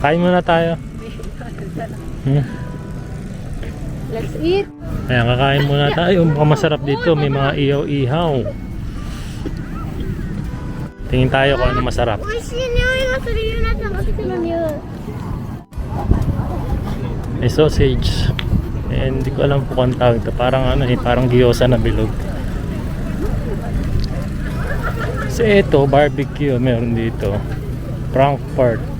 Kain muna tayo. Let's eat. Ayan, kakain muna tayo. Mukhang masarap dito. May mga ihaw-ihaw. Tingin tayo kung ano masarap. May sausage. And hindi ko alam po kung tawag ito. Parang ano eh, parang gyoza na bilog. So ito, barbecue. Meron dito. Frankfurt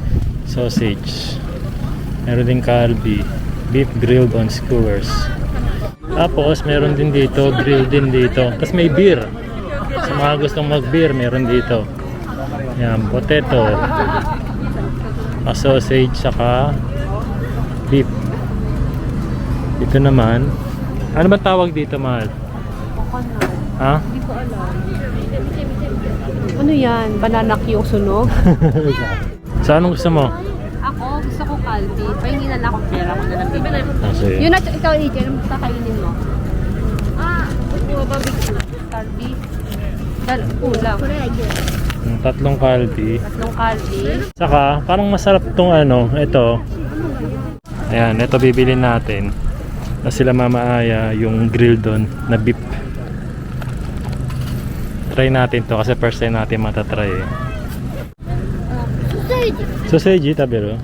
sausage. Meron din kalbi. Beef grilled on skewers. Tapos meron din dito, grill din dito. Tapos may beer. Sa mga gustong mag-beer, meron dito. Yan, potato. Sausage, saka beef. Ito naman. Ano ba tawag dito, mahal? Ha? Hindi ko alam. Ano yan? Banana Q sunog? So anong gusto mo? Ako, gusto ko kalbi. Pahingin na lang akong pera ko na lang bibili. Sige. Yun na, ikaw AJ, anong kakainin mo? Barbecue. Kalbi. Ulam. Tatlong kalbi. Tatlong kalbi. Saka, parang masarap tong ano, ito. Ayan, ito bibilin natin. Na sila Mama Aya, yung grill doon na beef. Try natin to kasi first time natin matatry eh. Sausage tabiro.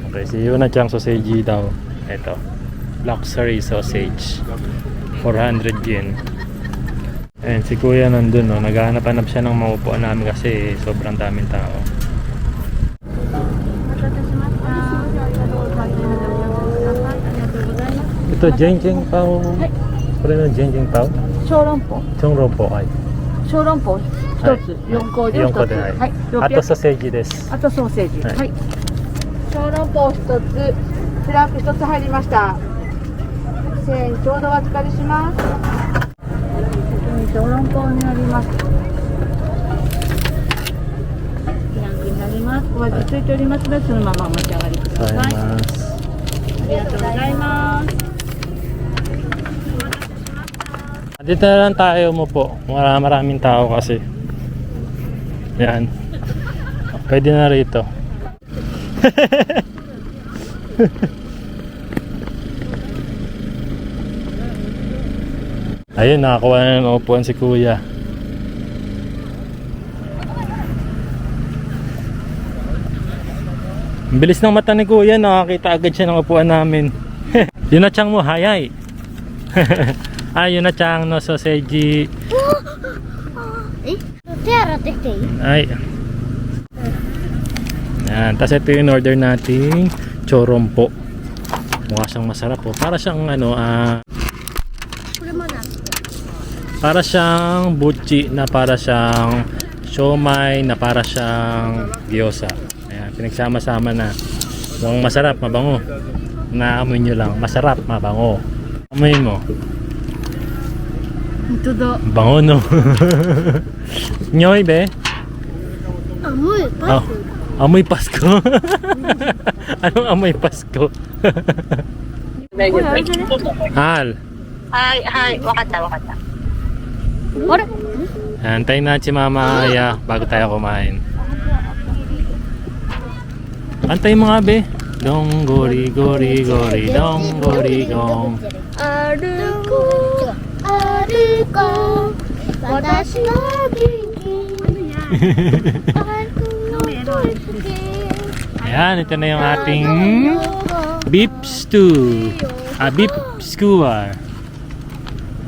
Okay, si Yuna-chan sausage daw. Ito. Luxury sausage. 400 yen. Ayan, si Kuya nandun, no? Naghahanap-hanap siya ng maupuan namin kasi sobrang daming tao. Ito, Jenjeng Pao. Pare na Jenjeng Pao? 小籠包。 Chongrompo ay. 小籠包一つ、4個で4 1つ。個でない。はい、あと600。ソーセージです。あとソーセージ。はいはい。小籠包1つ、フランク1つ入りました。1000円ちょうどお預かりします。小籠包になります。フランクになります。お味ついておりますので、そのままお召し上がりください。ありがとうございます。 Dito na lang tayo mo po. Maraming tao kasi. Yan. Pwede na rito. Ayun, nakakuha na ng upuan si Kuya. Ang bilis ng mata ni Kuya, nakakita agad siya ng upuan namin. Yun na tiyang mo, hayay. Yuna-chan no sausage. Ay. Yan, tapos ito yung order nating chorompo. Mukha siyang masarap po. Para siyang ano, para siyang butchi na para siyang siomai na para siyang gyoza. Ayan, pinagsama-sama na. Mukhang masarap, mabango. Naamoy nyo lang. Masarap, mabango. Amoy mo. Ito daw. Bango no. Nyoy be. Amoy, Oh, amoy Pasko. Anong amoy Pasko? Hal. はいはい、わかったわかった。 Antayin natin si Mama Aya bago tayo kumain. Antayin mo nga be. Dong gori gori gori dong gori gong. 歩こう歩こう私の元気歩こう Ayan, ito na yung ating beef stew. Beef skewer.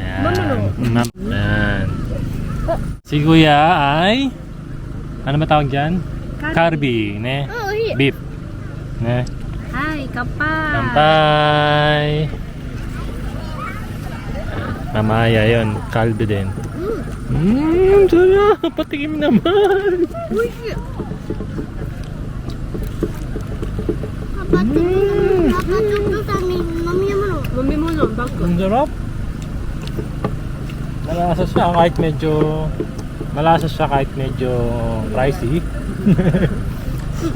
Ayan. Ayan. Si Kuya ay ano ba tawag dyan? Kalbi, ne? Beef. Ne? Hi, kapay. Kampay. Mamaya yun, kalbi din. Sarap! Patikim naman! Ang sarap! Malasa siya kahit medyo pricey.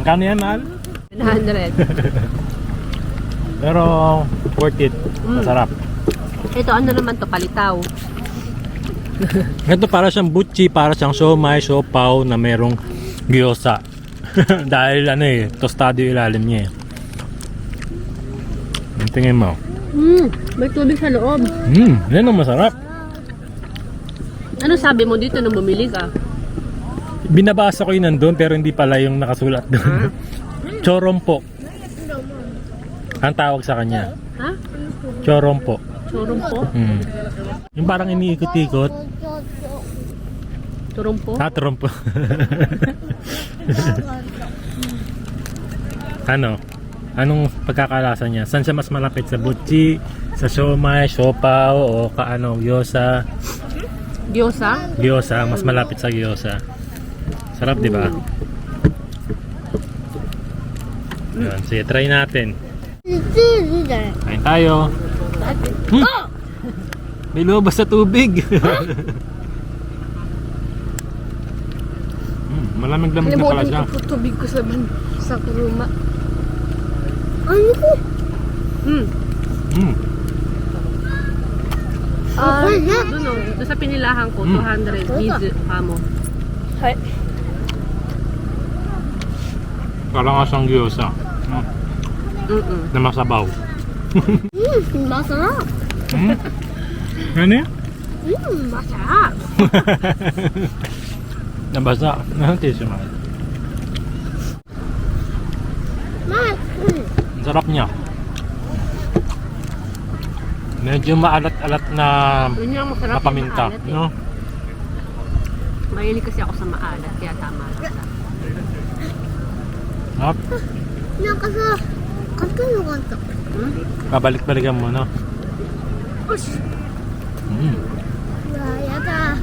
Magkano yan, mahal? 100. Pero worth it. Masarap. Ito, ano naman to? Palitaw. Ito para siyang butchi, para siyang siomai, siopaw na merong gyoza. Dahil ano eh, tostado yung ilalim niya eh. Ang tingin mo? May tubig sa loob. Yan ang masarap. Ano sabi mo dito nung bumili ka? Binabasa ko yun nandun pero hindi pala yung nakasulat doon. Chorompo. Ang tawag sa kanya. Ha? Chorompo. Turong po? Yung parang iniikot-ikot. Turong po? Trompo. Ano? Anong pagkakalasa niya? Saan siya mas malapit? Sa butchi, sa siomai, siopaw, o kaano, gyoza? Gyoza? Gyoza, mas malapit sa gyoza. Sarap, di ba? Yun, sige, try natin. Kain tayo. May lumabas sa tubig. Malamig-lamig na pala siya. Tubig ko sa kuruma. Ano ko? Doon sa pinilahan ko, 200 mizu kamo. Parang asang gyoza. Na masabaw. Masarap. Ano yan? Masarap. Nabasa. Ang tissue mo. Ang sarap niya. Medyo maalat-alat na Yun yung masarap yung paminta. maalat eh. No? Mahilig kasi ako sa maalat, kaya tama lang sa. Sarap. Nakasa. Kanto no kanto. Pabalik-balikan mo, no? Yata.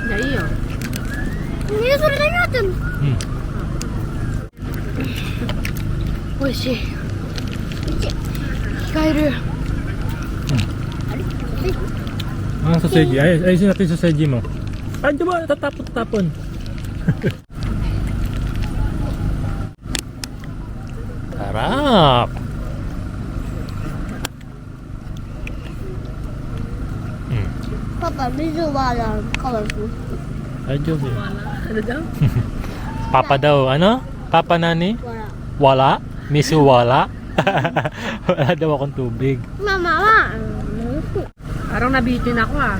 Dahil yun. Hindi na sila natin. Oishi. Hikaeru. Ang sausage. Ayusin natin yung sausage mo. Ay, di ba? Tatapon-tapon. Sarap! Papa, medyo wala. Colorful. Ay, Diyos eh. Ano daw? Papa daw, ano? Papa nani? Wala. Wala? Misu wala? Wala daw akong tubig. Mama. Parang nabitin ako ah.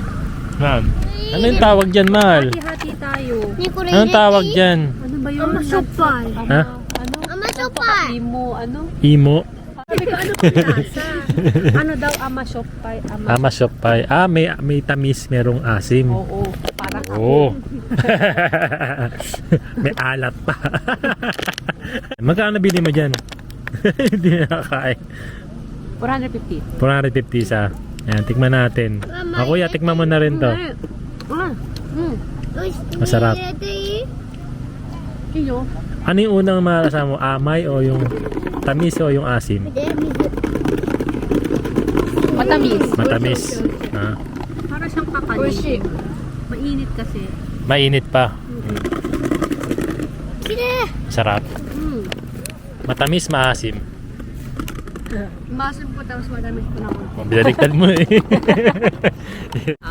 Ma'am, ano yung tawag dyan, Mal? Hati-hati tayo. Anong tawag dyan? Ano ba yun? Amasopay. Ha? Ano? Amasopay. Imo, ano? Imo? Sabi ko, ano pinasa? Ano daw, amasopay? Amasopay. May tamis, merong asim. Oo, parang ako. Oo. May alat pa. Magkano bili mo dyan? Hindi na nakakain. 450. 450 isa. Ayan, tikman natin. Ako kuya, tikman mo na rin to. Masarap. Iyo. Ano yung unang malasa mo? Amay o yung tamis o yung asim? Matamis. Matamis. Para siyang kakanin. Mainit kasi. Mainit pa. Sarap. Matamis, maasim. Masim po tapos matamis po na konti. Binaliktad mo eh.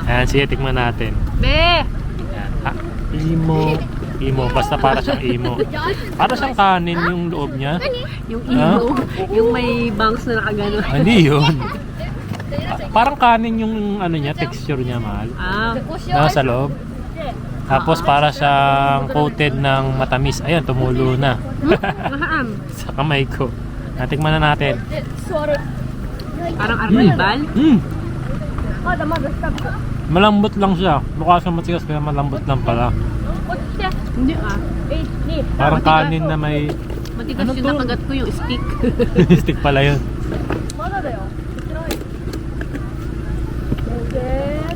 Ayan, sige, tikman natin. Be! Ayan. Imo. Imo, basta para siyang imo. Para siyang kanin yung loob niya. Yung imo. Yung may bangs na nakagano. Hindi yun. Parang kanin yung ano niya, texture niya, mahal. Nasa loob. Tapos para siyang coated ng matamis. Ayan, tumulo na. Mahaam. Sa kamay ko. Natikman na natin. Parang arbalibal. Malambot lang siya. Mukha siyang matigas kaya malambot lang pala. Hindi ah. Parang kanin na may Matigas Ano yung to? nakagat ko yung stick. stick pala yun.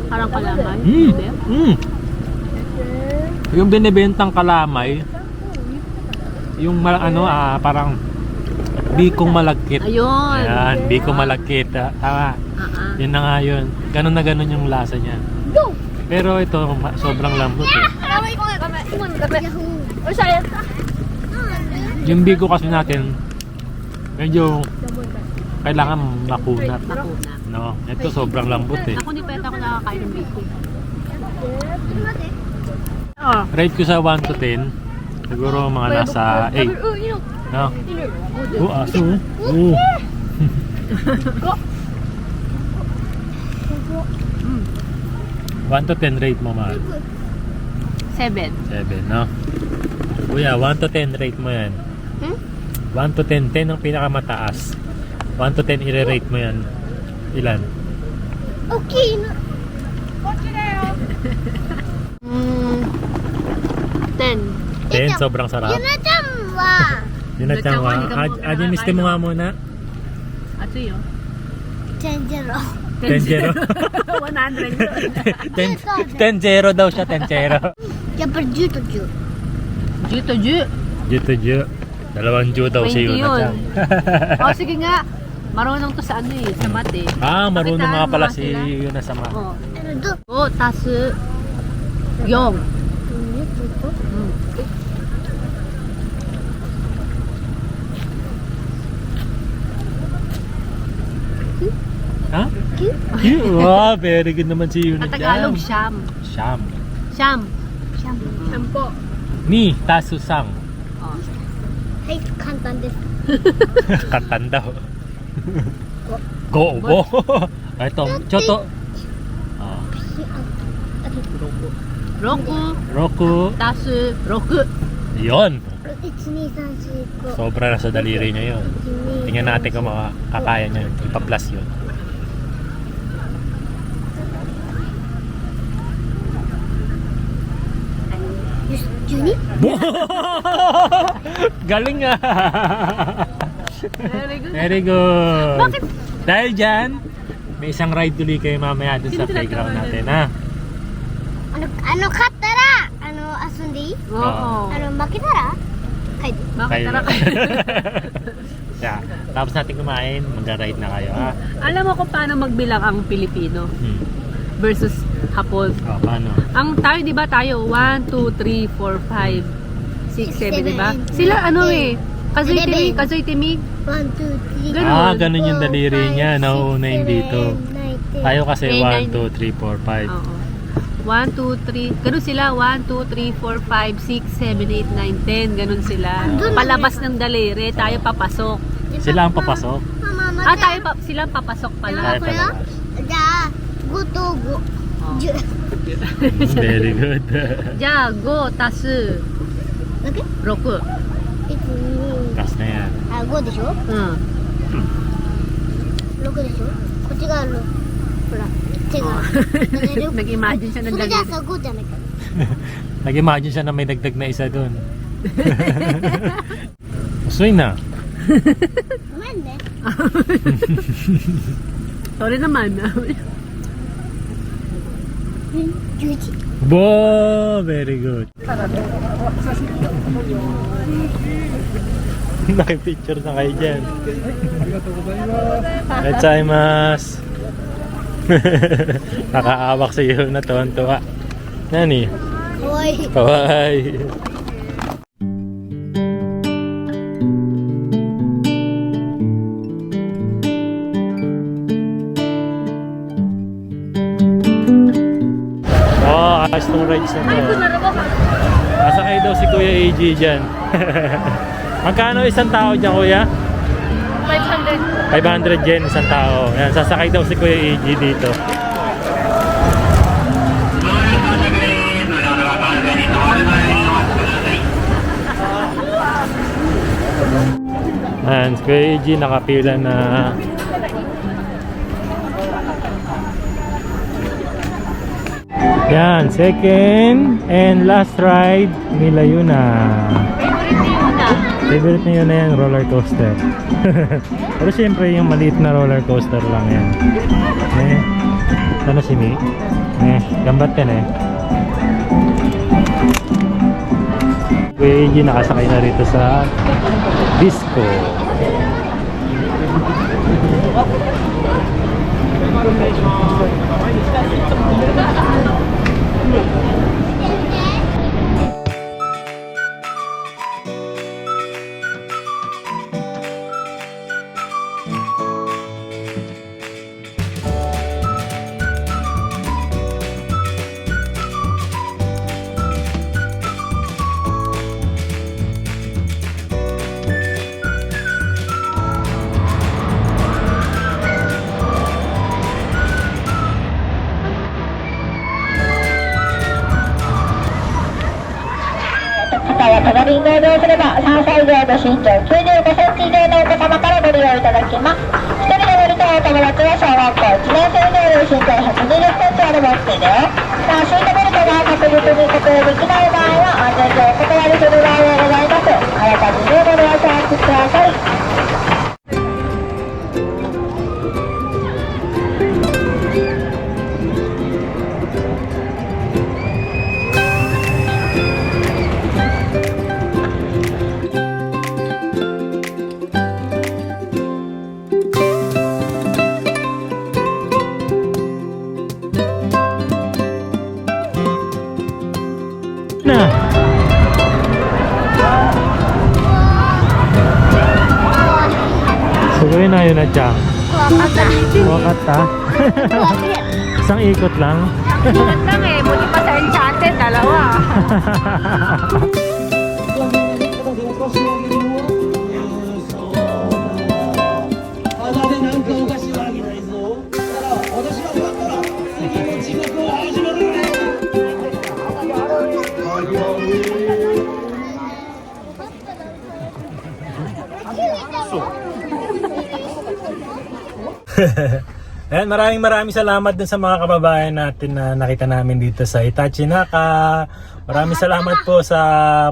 Parang kalamay. Hindi. Yung binibentang kalamay, yung parang bikong malagkit. Ayun. Ayan, bikong malagkit. Tama. Yun na nga yun. Ganun na ganun yung lasa niya. Pero ito, sobrang lambot eh. Yung biko kasi natin, medyo kailangan makunat. Makunat. No? Ito sobrang lambot eh. Ako ni Peta ako nakakain ng bacon. Rate ko sa 1 to 10, Siguro mga nasa 8. No? Aso. Oh. 1 to 10 rate mo, mahal. 7. 7, no? Kuya, 1 to 10 rate mo yan. 1 to 10. 10 ang pinakamataas. 1 to 10 i-rate mo yan. Ilan? Okay. 10. 10, sobrang sarap. ゆなちゃんは Yun na Yun na, tiyang hindi ka Ajin, miste mo nga muna. At yun. 10-0 10-0. 100. 10-0 daw siya, 10-0. やっぱり10と10 10 to 10. Ju to Ju. Dalawang Ju daw si 20 Yuna yun. Chang. Oh, sige nga. Marunong to sa ano eh, sa math eh. Ah, marunong Pakitaan nga mo pala nga si sila. Yuna sa math. Oh. ど 5 tasu 4. Ha? Wow, very good naman si Yuna Sa Tagalog, Chang. Siyam. Siyam. Siyam. Siyam po. Ni Tasusang. Oh. はい簡単です Katan daw. Go, go. Ito, Choto. Ah, Roku Roku. tasu 6. Yon. 12345 Sobra na sa daliri niya yun. Tingnan natin kung makakaya niya. Ipa-plus yun. Galing nga. Very good. Very good. Bakit? Dahil dyan, may isang ride tuloy kayo mamaya dun sa Sino playground tinatawanan? natin, ha? 勝ったら遊んでいい Oo. 負けたら帰って Bakit Kayo. tara kayo? Yeah. Tapos natin kumain, mag-ride na kayo, ha? Alam mo kung paano magbilang ang Pilipino versus Hapon. Oh, paano? Ang tayo, di ba tayo? 1, 2, 3, 4, 5, 6, 7, di ba? Sila ano eh, kazoy timig. 1, 2, 3 Ganun. Ah, ganun yung daliri niya. Nauuna yung dito. Tayo kasi 1, 2, 3, 4, 5. Oo. 1, 2, 3. Ganun sila. 1, 2, 3, 4, 5, 6, 7, 8, 9, 10. Ganun sila. Palabas ng daliri. Tayo papasok. Sila ang papasok. Ah, sila ang papasok pala. Tayo palabas. じゃあ5と5 10 Very good. じゃあ、5足すだけ6。 1、2 Gas na yan. あ5でしょうん。 6でしょこっちが6ほら手が Nag-imagine siya ng それじゃあ daliri. さ5じゃないか Nag-imagine siya na may dagdag na isa dun. Usoy na. ごめんね Sorry naman. 11 Bo, very good. Nakipicture na kayo dyan. Gozaimasu. Nakaawak sa iyo na tuwan-tuwa. Nani? かわいい Kawaii. Oh, ayos tong rides na to. Nasakay daw si Kuya AJ dyan. Magkano isang tao dyan, Kuya? 500. 500 yen isang tao. Ayan, sasakay daw si Kuya AJ dito. Ayan, si Kuya AJ nakapila na. Yan, second and last ride nila yun na. Favorite niyo na yan, roller coaster. Pero siyempre yung maliit na roller coaster lang yan. Eh, ano si Mi? Eh, gambatte na eh. Kuya nakasakay na rito sa disco. 搭乗すれば3歳以上の身長95センチ以上のお子様からご利用いただけます。1人で乗りたいお友達は小学校1年生以上の身長120センチあれば OK だよ。さあ、シートベルトが確実に固定できない場合は安全上お断りする場合がございます。あらかじめご了承ください。なすごいな、ゆなちゃん。怖かったIsang ikot lang. Ingat lang eh, buti pa sa Enchanted, dalawa. Ayan, maraming salamat dun sa mga kababayan natin na nakita namin dito sa Itachi Naka. Maraming salamat po sa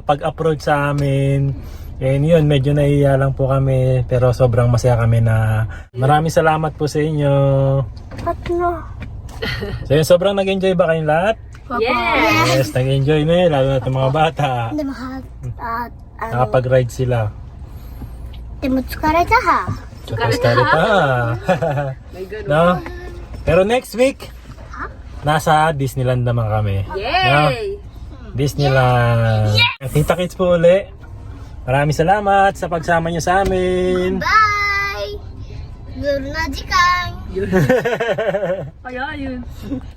pag-approach sa amin. And yun, medyo nahiya lang po kami, pero sobrang masaya kami na maraming salamat po sa inyo. So yun, sobrang nag-enjoy ba kayong lahat? Yes! Yes, nag-enjoy na yun, lalo na itong mga bata. Nakapag-ride sila. でも疲れたは。 Tsaka pa. No? Pero next week, nasa Disneyland naman kami. Yay! No? Disneyland. Kita-kits po uli. Maraming salamat sa pagsama niyo sa amin. バイ。夜の時間。 Kaya yun.